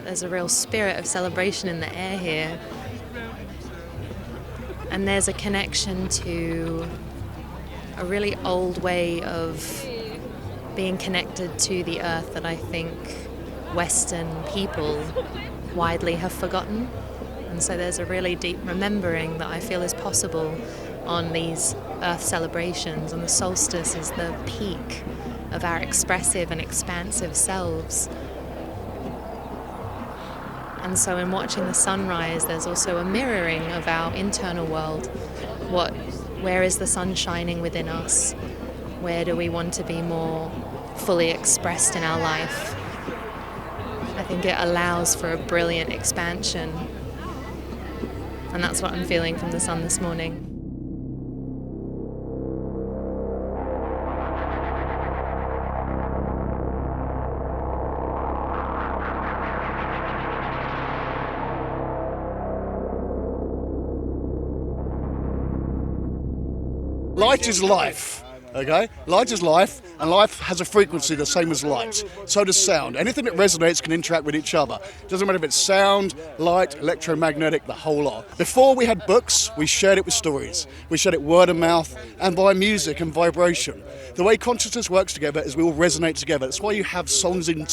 there's a real spirit of celebration in the air here. And there's a connection to a really old way of being connected to the earth that I think Western people widely have forgotten. And so there's a really deep remembering that I feel is possible on these earth celebrations, and the solstice is the peak of our expressive and expansive selves. And so in watching the sunrise, there's also a mirroring of our internal world. Where is the sun shining within us? Where do we want to be more fully expressed in our life? I think it allows for a brilliant expansion. And that's what I'm feeling from the sun this morning. Light is life, okay? Light is life, and life has a frequency the same as light. So does sound. Anything that resonates can interact with each other. Doesn't matter if it's sound, light, electromagnetic, the whole lot. Before we had books, we shared it with stories. We shared it word of mouth and by music and vibration. The way consciousness works together is we all resonate together. That's why you have songs in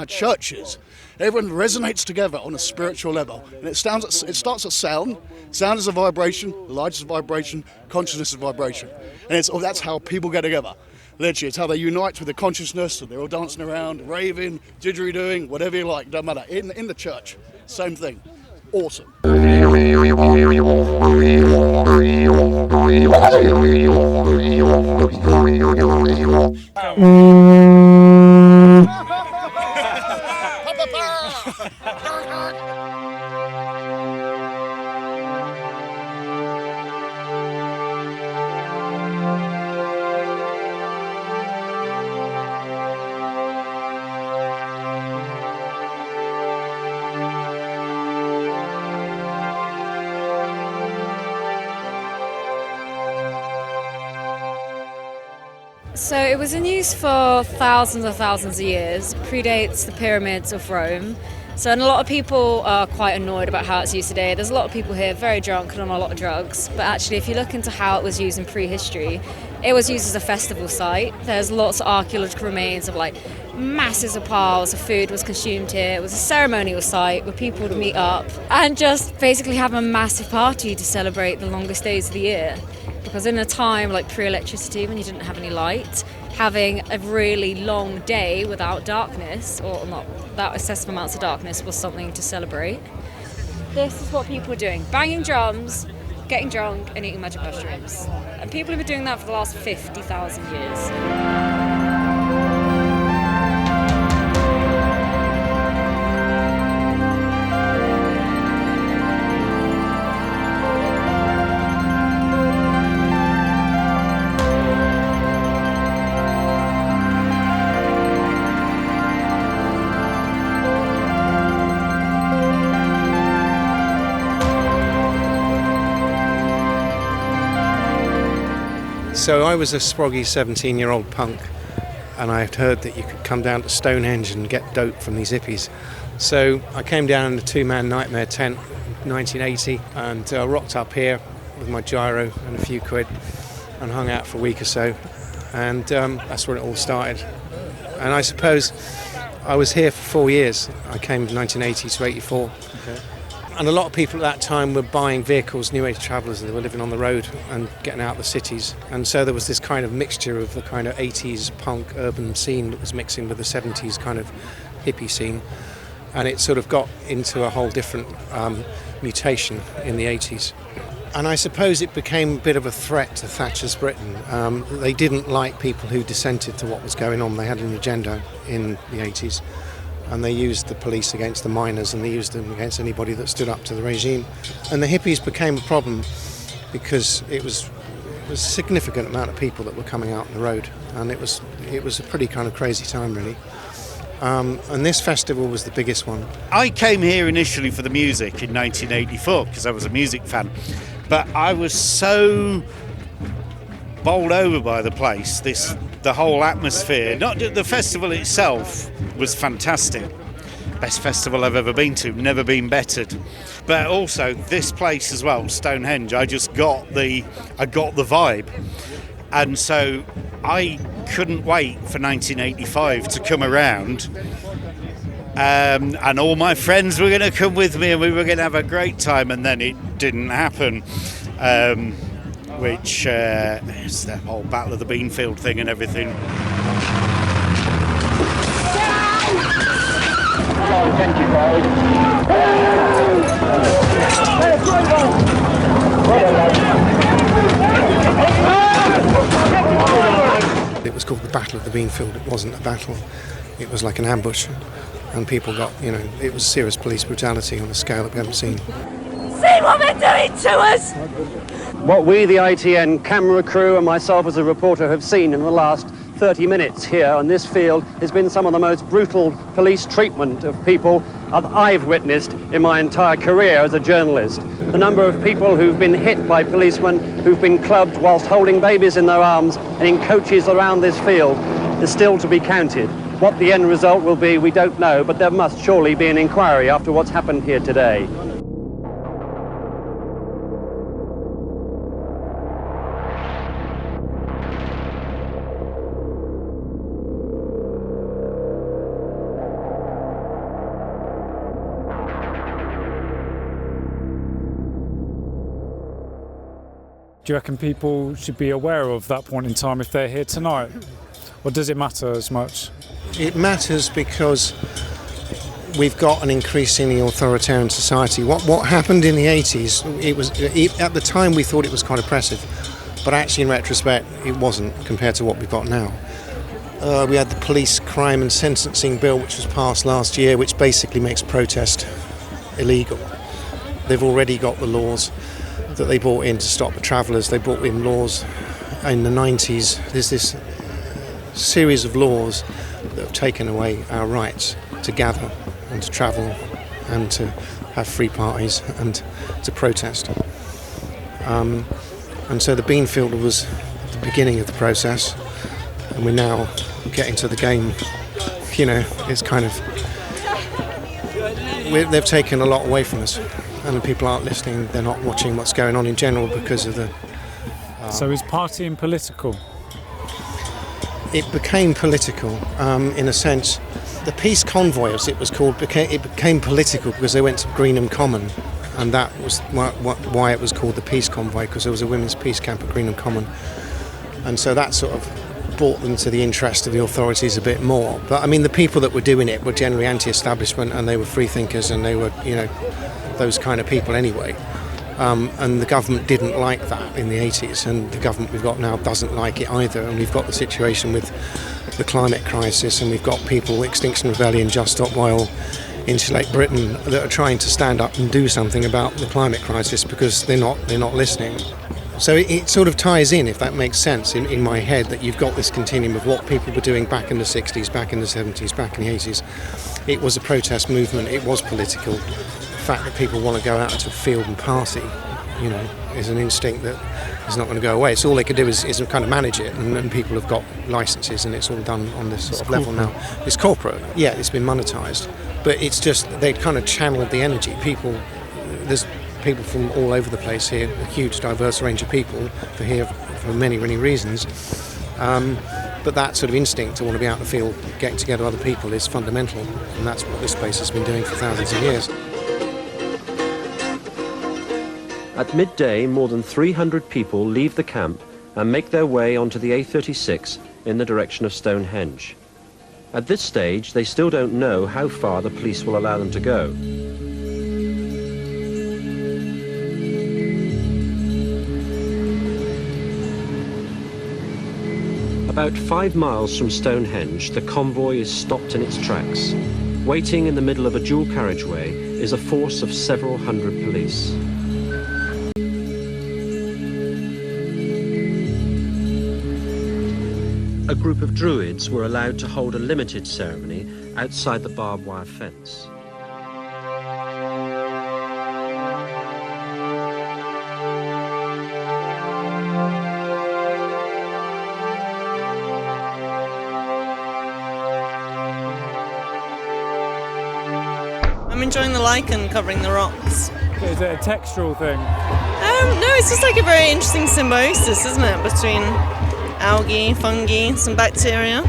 churches. Everyone resonates together on a spiritual level. And it starts at sound. Sound is a vibration, light is a vibration, consciousness is a vibration. And that's how people get together. Literally, it's how they unite with the consciousness, and they're all dancing around, raving, didgeridooing, whatever you like, doesn't matter. In the church, same thing. Awesome. So it was in use for thousands of years, predates the pyramids of Rome. So and a lot of people are quite annoyed about how it's used today. There's a lot of people here very drunk and on a lot of drugs. But actually, if you look into how it was used in prehistory, it was used as a festival site. There's lots of archaeological remains of like masses of piles of food was consumed here. It was a ceremonial site where people would meet up and just basically have a massive party to celebrate the longest days of the year. Because in a time like pre-electricity, when you didn't have any light, having a really long day without darkness, or not without excessive amounts of darkness, was something to celebrate. This is what people were doing: banging drums, getting drunk, and eating magic mushrooms. And people have been doing that for the last 50,000 years. So I was a sproggy 17-year-old punk, and I had heard that you could come down to Stonehenge and get dope from these hippies. So I came down in a two-man nightmare tent in 1980 and rocked up here with my gyro and a few quid and hung out for a week or so. And that's where it all started. And I suppose I was here for 4 years. I came from 1980 to 84. Okay. And a lot of people at that time were buying vehicles, new age travellers, and they were living on the road and getting out of the cities. And so there was this kind of mixture of the kind of 80s punk urban scene that was mixing with the 70s kind of hippie scene. And it sort of got into a whole different mutation in the 80s. And I suppose it became a bit of a threat to Thatcher's Britain. They didn't like people who dissented to what was going on. They had an agenda in the 80s. And they used the police against the miners, and they used them against anybody that stood up to the regime. And the hippies became a problem because it was a significant amount of people that were coming out on the road, and it was a pretty kind of crazy time, really. And this festival was the biggest one. I came here initially for the music in 1984 because I was a music fan, but I was so bowled over by the place, the whole atmosphere. Not the festival itself was fantastic, Best festival I've ever been to, never been bettered. But also this place as well, Stonehenge, I got the vibe. And so I couldn't wait for 1985 to come around. And all my friends were going to come with me and we were going to have a great time, and then it didn't happen. Which is the whole Battle of the Beanfield thing and everything. It was called the Battle of the Beanfield. It wasn't a battle. It was like an ambush, and people got, it was serious police brutality on a scale that we haven't seen. See what they're doing to us! What we, the ITN camera crew, and myself as a reporter have seen in the last 30 minutes here on this field has been some of the most brutal police treatment of people that I've witnessed in my entire career as a journalist. The number of people who've been hit by policemen, who've been clubbed whilst holding babies in their arms and in coaches around this field is still to be counted. What the end result will be, we don't know, but there must surely be an inquiry after what's happened here today. Do you reckon people should be aware of that point in time if they're here tonight? Or does it matter as much? It matters because we've got an increasingly authoritarian society. What happened in the 80s, at the time we thought it was quite oppressive, but actually in retrospect it wasn't compared to what we've got now. We had the Police Crime and Sentencing Bill, which was passed last year, which basically makes protest illegal. They've already got the laws that they brought in to stop the travellers. They brought in laws in the 90s. There's this series of laws that have taken away our rights to gather and to travel and to have free parties and to protest. And so the Beanfield was the beginning of the process, and we're now getting to the game. It's kind of... they've taken a lot away from us. And the people aren't listening, they're not watching what's going on in general because of the... So is partying political? It became political, in a sense. The peace convoy, as it was called, became political because they went to Greenham Common, and that was why it was called the peace convoy, because there was a women's peace camp at Greenham Common. And so that sort of brought them to the interest of the authorities a bit more. But I mean, the people that were doing it were generally anti-establishment, and they were free thinkers, and they were, those kind of people anyway. And the government didn't like that in the 80s, and the government we've got now doesn't like it either. And we've got the situation with the climate crisis, and we've got people, Extinction Rebellion, Just Stop Oil, Insulate Britain, that are trying to stand up and do something about the climate crisis because they're not listening. So it sort of ties in, if that makes sense, in my head, that you've got this continuum of what people were doing back in the 60s, back in the 70s, back in the 80s. It was a protest movement, it was political. The fact that people want to go out into a field and party, is an instinct that is not going to go away. So all they could do is kind of manage it, and people have got licences, and it's all done on this sort of level now. It's corporate, yeah, it's been monetised, but it's just they'd kind of channeled the energy. There's people from all over the place here, a huge diverse range of people for many, many reasons. But that sort of instinct to want to be out in the field, getting together with other people is fundamental, and that's what this place has been doing for thousands of years. At midday, more than 300 people leave the camp and make their way onto the A36 in the direction of Stonehenge. At this stage, they still don't know how far the police will allow them to go. About 5 miles from Stonehenge, the convoy is stopped in its tracks. Waiting in the middle of a dual carriageway is a force of several hundred police. A group of druids were allowed to hold a limited ceremony outside the barbed wire fence. a lichen covering the rocks. Is it a textural thing? No, it's just like a very interesting symbiosis, isn't it, between algae, fungi, some bacteria.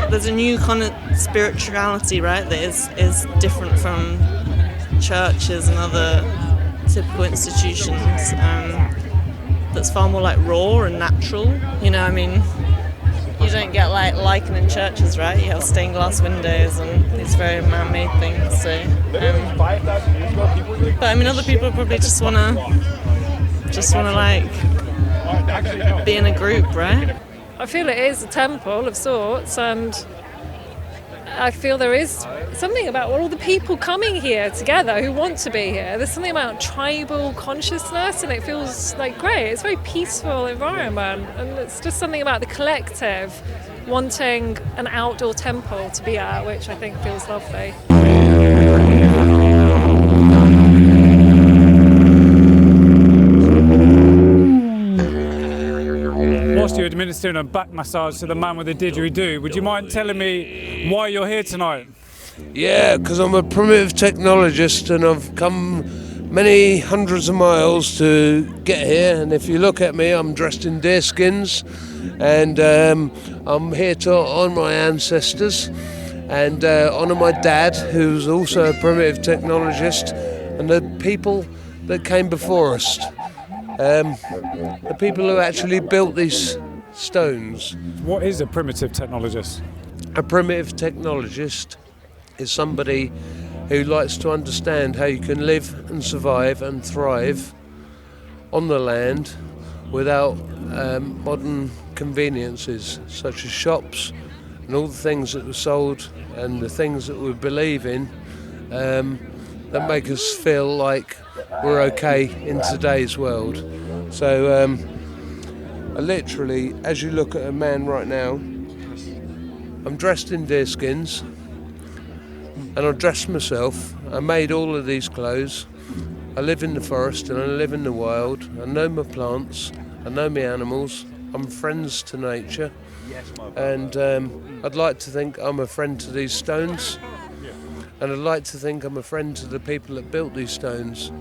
There's a new kind of spirituality, right, that is different from churches and other typical institutions. That's far more like raw and natural. You know, I mean, you don't get like lichen in churches, right? You have stained glass windows and these very man-made things. So, but I mean, other people probably just wanna like be in a group, right? I feel it is a temple of sorts, and I feel there is something about all the people coming here together who want to be here. There's something about tribal consciousness, and it feels like great. It's a very peaceful environment, and it's just something about the collective wanting an outdoor temple to be at, which I think feels lovely. Whilst you're administering a back massage to the man with the didgeridoo, would you mind telling me why you're here tonight? Yeah, because I'm a primitive technologist and I've come many hundreds of miles to get here. And if you look at me, I'm dressed in deer skins, and I'm here to honour my ancestors and honour my dad, who's also a primitive technologist, and the people that came before us. The people who actually built these stones. What is a primitive technologist? A primitive technologist is somebody who likes to understand how you can live and survive and thrive on the land without modern conveniences such as shops and all the things that were sold and the things that we believe in that make us feel like we're okay in today's world. So literally, as you look at a man right now, I'm dressed in deer skins and I dressed myself. I made all of these clothes. I live in the forest and I live in the wild. I know my plants, I know my animals. I'm friends to nature, and I'd like to think I'm a friend to these stones, and I'd like to think I'm a friend to the people that built these stones.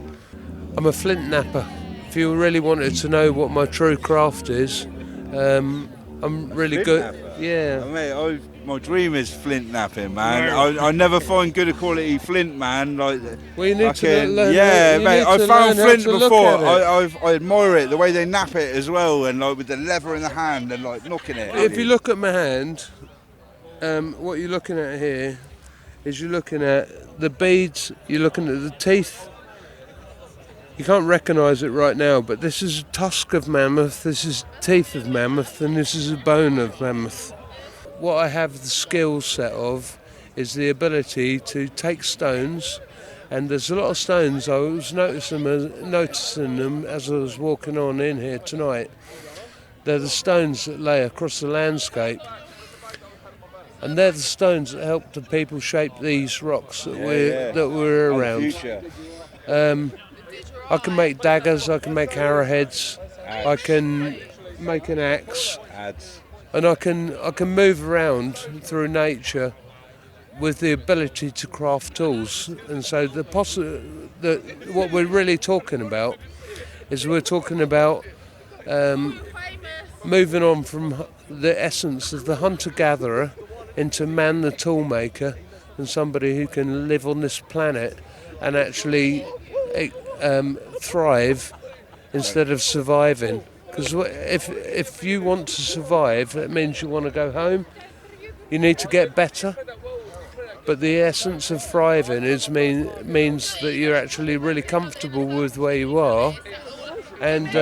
I'm a flint napper. If you really wanted to know what my true craft is, I'm really good. Yeah. Mate, my dream is flint napping, man. I never find good quality flint, man. Like, well, you need to learn. Yeah, mate. I found flint before. I admire it, the way they nap it as well, and like with the leather in the hand and like knocking it. If you look at my hand, what you're looking at here is you're looking at the beads. You're looking at the teeth. You can't recognise it right now, but this is a tusk of mammoth, this is teeth of mammoth, and this is a bone of mammoth. What I have the skill set of is the ability to take stones, and there's a lot of stones, I was noticing them as I was walking on in here tonight. They're the stones that lay across the landscape, and they're the stones that help the people shape these rocks that we're around. I can make daggers, I can make arrowheads, I can make an axe, and I can move around through nature with the ability to craft tools. And so what we're really talking about is we're talking about moving on from the essence of the hunter-gatherer into man the toolmaker, and somebody who can live on this planet and actually thrive instead of surviving. Because if you want to survive, that means you want to go home. You need to get better. But the essence of thriving means that you're actually really comfortable with where you are, and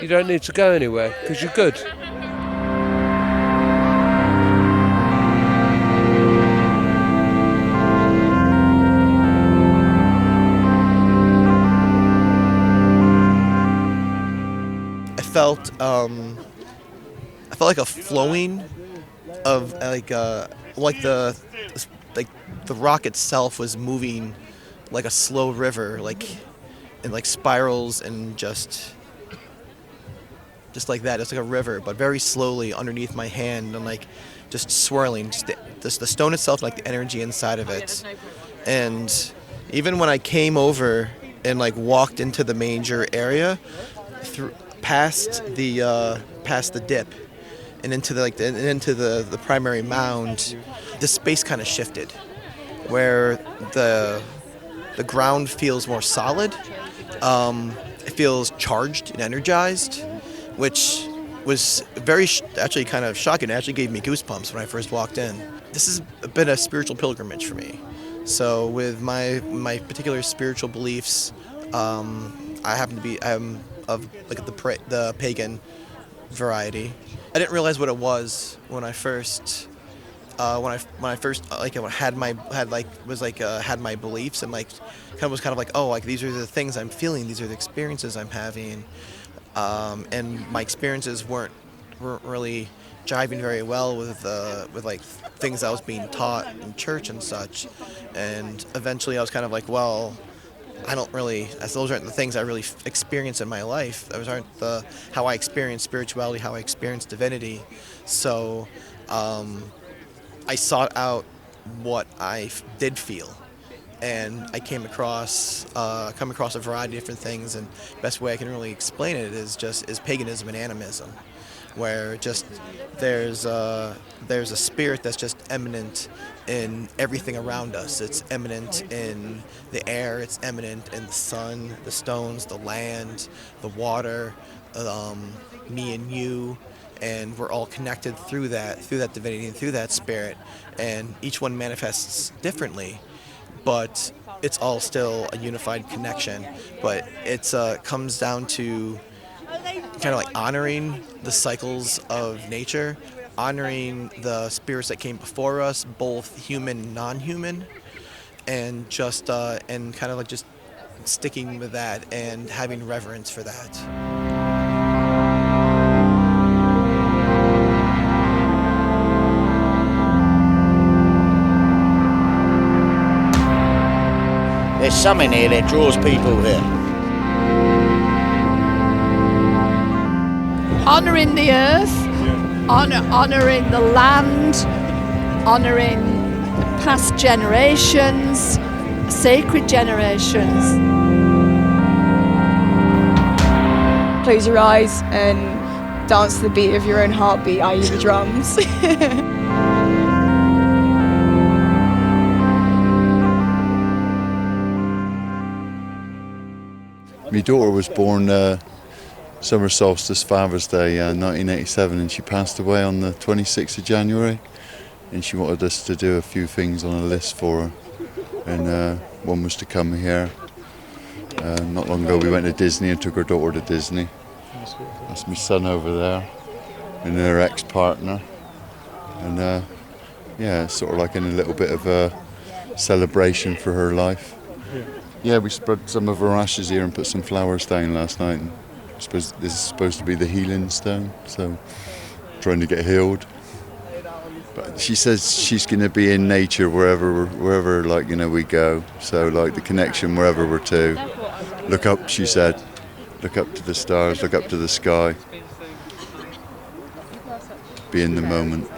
you don't need to go anywhere because you're good. I felt like a flowing of the rock itself was moving like a slow river, like in like spirals, and just like that, just like a river, but very slowly underneath my hand, and like just swirling, just the stone itself, like the energy inside of it. And even when I came over and like walked into the major area, past the dip and into the primary mound, the space kind of shifted, where the ground feels more solid. It feels charged and energized, which was actually kind of shocking. It actually gave me goosebumps when I first walked in. This has been a spiritual pilgrimage for me. So with my particular spiritual beliefs, I'm of like the pagan variety. I didn't realize what it was when I first had my beliefs, and like was kind of like, oh, like these are the things I'm feeling, these are the experiences I'm having, and my experiences weren't really jiving very well with like things I was being taught in church and such. And eventually I was kind of like, well, those aren't the things I really experience in my life. Those aren't how I experience spirituality, how I experience divinity. So I sought out what I did feel, and I came across a variety of different things. And the best way I can really explain it is paganism and animism, where just there's a spirit that's just eminent in everything around us. It's eminent in the air, it's eminent in the sun, the stones, the land, the water, me and you, and we're all connected through that divinity and through that spirit, and each one manifests differently, but it's all still a unified connection. But it comes down to kind of like honoring the cycles of nature, honoring the spirits that came before us, both human and non-human, and just and kind of like just sticking with that and having reverence for that. There's something here that draws people here. Honouring the earth, honouring the land, honouring past generations, sacred generations. Close your eyes and dance to the beat of your own heartbeat, i.e. the drums. My daughter was born summer solstice, Father's Day, 1987, and she passed away on the 26th of January. And she wanted us to do a few things on a list for her, and one was to come here. Not long ago we went to Disney and took her daughter to Disney. That's my son over there, and her ex-partner. And yeah, sort of like in a little bit of a celebration for her life. Yeah, we spread some of her ashes here and put some flowers down last night. And this is supposed to be the healing stone, so trying to get healed. But she says she's going to be in nature wherever like, you know, we go. So like the connection wherever we're to. Look up, she said. Look up to the stars, look up to the sky. Be in the moment.